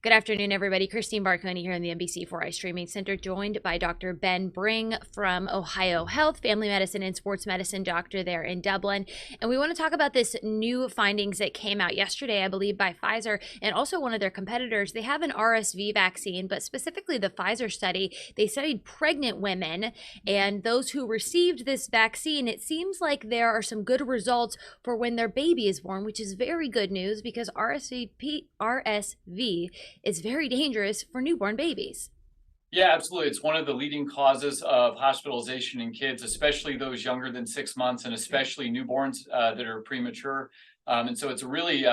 Good afternoon, everybody. Christine Barconi here in the NBC4i Streaming Center, joined by Dr. Ben Bring from Ohio Health, family medicine and sports medicine doctor there in Dublin. And we want to talk about this new findings that came out yesterday, I believe, by Pfizer and also one of their competitors. They have an RSV vaccine, but specifically the Pfizer study, they studied pregnant women and those who received this vaccine. It seems like there are some good results for when their baby is born, which is very good news because RSV is very dangerous for newborn babies. Yeah, absolutely. It's one of the leading causes of hospitalization in kids, especially those younger than 6 months and especially newborns that are premature. And so it's a really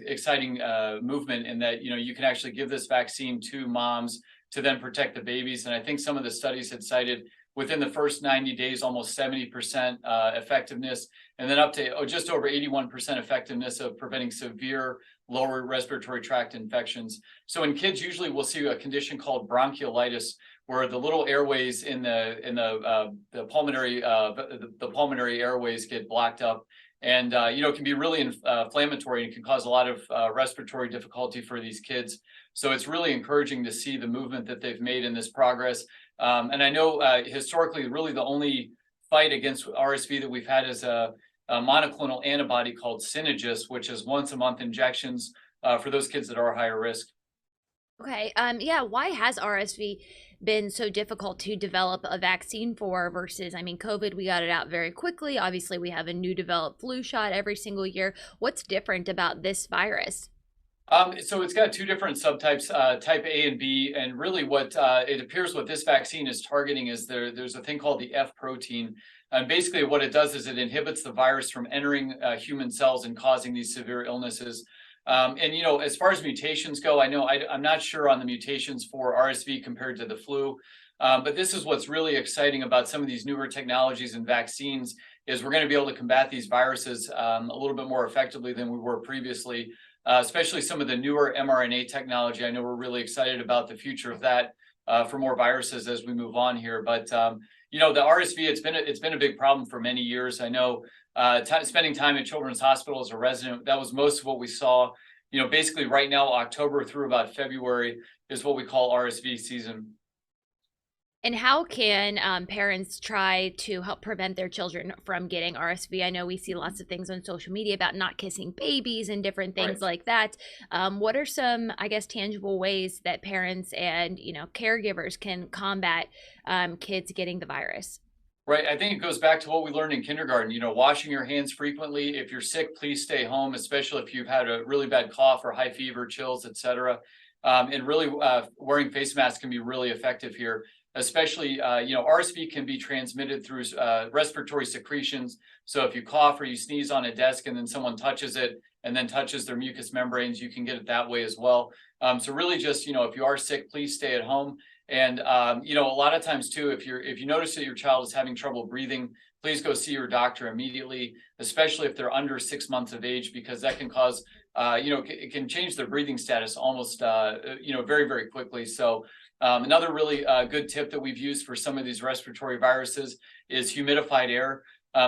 exciting movement in that, you can actually give this vaccine to moms to then protect the babies. And I think some of the studies had cited within the first 90 days, almost 70% effectiveness, and then up to just over 81% effectiveness of preventing severe lower respiratory tract infections. So in kids, usually we'll see a condition called bronchiolitis, where the little airways in the pulmonary airways get blocked up, and it can be really inflammatory and can cause a lot of respiratory difficulty for these kids. So it's really encouraging to see the movement that they've made in this progress. And I know historically, really the only fight against RSV that we've had is a monoclonal antibody called Synagis, which is once a month injections for those kids that are higher risk. Okay. Yeah. Why has RSV been so difficult to develop a vaccine for versus, COVID, we got it out very quickly. Obviously, we have a new developed flu shot every single year. What's different about this virus? So it's got two different subtypes, type A and B, and really what it appears what this vaccine is targeting is there's a thing called the F protein. And basically what it does is it inhibits the virus from entering human cells and causing these severe illnesses. As far as mutations go, I'm not sure on the mutations for RSV compared to the flu, but this is what's really exciting about some of these newer technologies and vaccines is we're going to be able to combat these viruses a little bit more effectively than we were previously. Especially some of the newer mRNA technology. I know we're really excited about the future of that for more viruses as we move on here. But the RSV, it's been a big problem for many years. I know spending time in Children's Hospital as a resident, that was most of what we saw. Basically right now, October through about February is what we call RSV season. And how can parents try to help prevent their children from getting RSV? I know we see lots of things on social media about not kissing babies and different things like that. What are some, tangible ways that parents and, caregivers can combat kids getting the virus? Right. I think it goes back to what we learned in kindergarten, washing your hands frequently. If you're sick, please stay home, especially if you've had a really bad cough or high fever, chills, etc. And really wearing face masks can be really effective here. Especially, RSV can be transmitted through respiratory secretions. So if you cough or you sneeze on a desk and then someone touches it and then touches their mucous membranes, you can get it that way as well. So really just, if you are sick, please stay at home. And, a lot of times too, if you notice that your child is having trouble breathing, please go see your doctor immediately, especially if they're under 6 months of age, because that can cause, it can change their breathing status almost, very, very quickly. So another really good tip that we've used for some of these respiratory viruses is humidified air.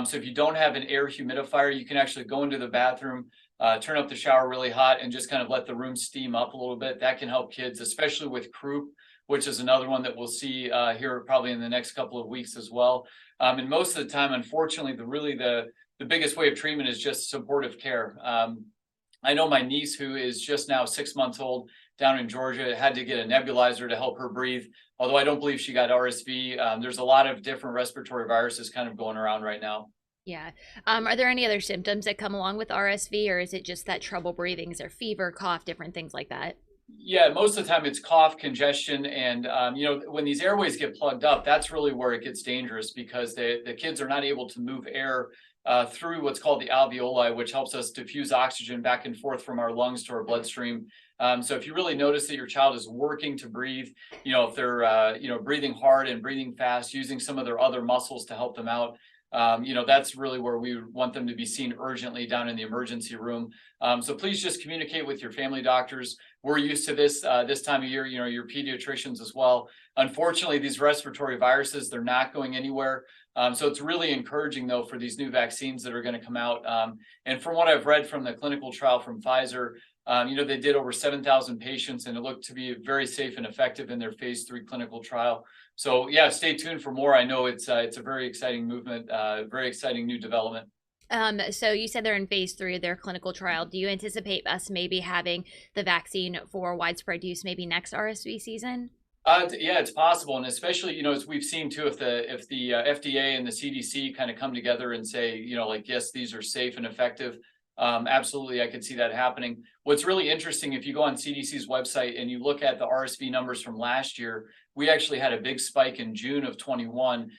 So if you don't have an air humidifier, you can actually go into the bathroom, turn up the shower really hot and just kind of let the room steam up a little bit. That can help kids, especially with croup, which is another one that we'll see here probably in the next couple of weeks as well. And most of the time, unfortunately, the biggest way of treatment is just supportive care. I know my niece, who is just now 6 months old down in Georgia, had to get a nebulizer to help her breathe. Although I don't believe she got RSV. There's a lot of different respiratory viruses kind of going around right now. Yeah. Are there any other symptoms that come along with RSV, or is it just that trouble breathing? Is there fever, cough, different things like that? Yeah, most of the time it's cough, congestion, and when these airways get plugged up, that's really where it gets dangerous because the kids are not able to move air through what's called the alveoli, which helps us diffuse oxygen back and forth from our lungs to our bloodstream. So if you really notice that your child is working to breathe, if they're breathing hard and breathing fast, using some of their other muscles to help them out, that's really where we want them to be seen urgently down in the emergency room. So please just communicate with your family doctors. We're used to this time of year, your pediatricians as well. Unfortunately, these respiratory viruses, they're not going anywhere. So it's really encouraging, though, for these new vaccines that are going to come out. And from what I've read from the clinical trial from Pfizer, They did over 7,000 patients, and it looked to be very safe and effective in their phase 3 clinical trial. So yeah, stay tuned for more. I know it's a very exciting movement, very exciting new development. So you said they're in phase 3 of their clinical trial. Do you anticipate us maybe having the vaccine for widespread use maybe next RSV season? Yeah, it's possible, and especially as we've seen too, if the FDA and the CDC kind of come together and say, like, yes, these are safe and effective. Absolutely, I could see that happening. What's really interesting, if you go on CDC's website and you look at the RSV numbers from last year, we actually had a big spike in June of 21,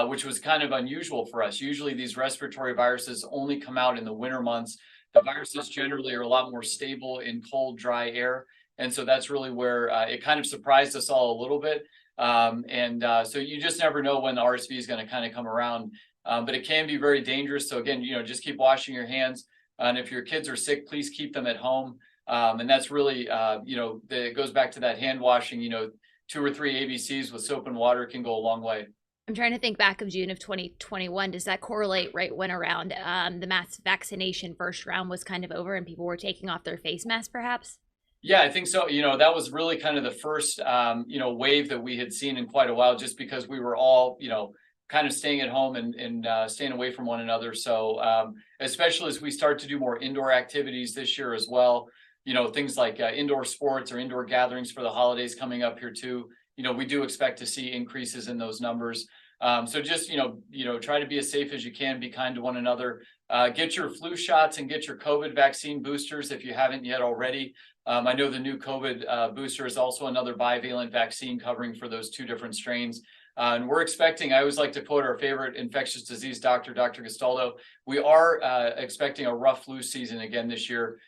which was kind of unusual for us. Usually, these respiratory viruses only come out in the winter months. The viruses generally are a lot more stable in cold, dry air. And so that's really where it kind of surprised us all a little bit. So you just never know when the RSV is going to kind of come around. But it can be very dangerous. So again, just keep washing your hands. And if your kids are sick, please keep them at home. And that's really, it goes back to that hand washing, 2 or 3 ABCs with soap and water can go a long way. I'm trying to think back of June of 2021. Does that correlate right when around the mass vaccination first round was kind of over and people were taking off their face masks, perhaps? Yeah, I think so. That was really kind of the first, wave that we had seen in quite a while, just because we were all, kind of staying at home and staying away from one another. So especially as we start to do more indoor activities this year as well, things like indoor sports or indoor gatherings for the holidays coming up here too. We do expect to see increases in those numbers. So just, try to be as safe as you can, be kind to one another, get your flu shots and get your COVID vaccine boosters if you haven't yet already. I know the new COVID booster is also another bivalent vaccine covering for those 2 different strains. And we're expecting, I always like to quote our favorite infectious disease doctor, Dr. Gastaldo, we are expecting a rough flu season again this year,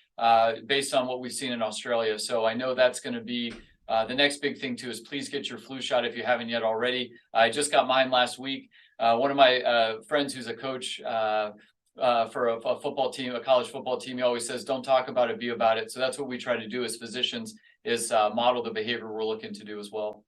based on what we've seen in Australia. So I know that's going to be the next big thing too, is please get your flu shot if you haven't yet already. I just got mine last week. One of my friends who's a coach for a football team, a college football team, he always says, don't talk about it, be about it. So that's what we try to do as physicians, is model the behavior we're looking to do as well.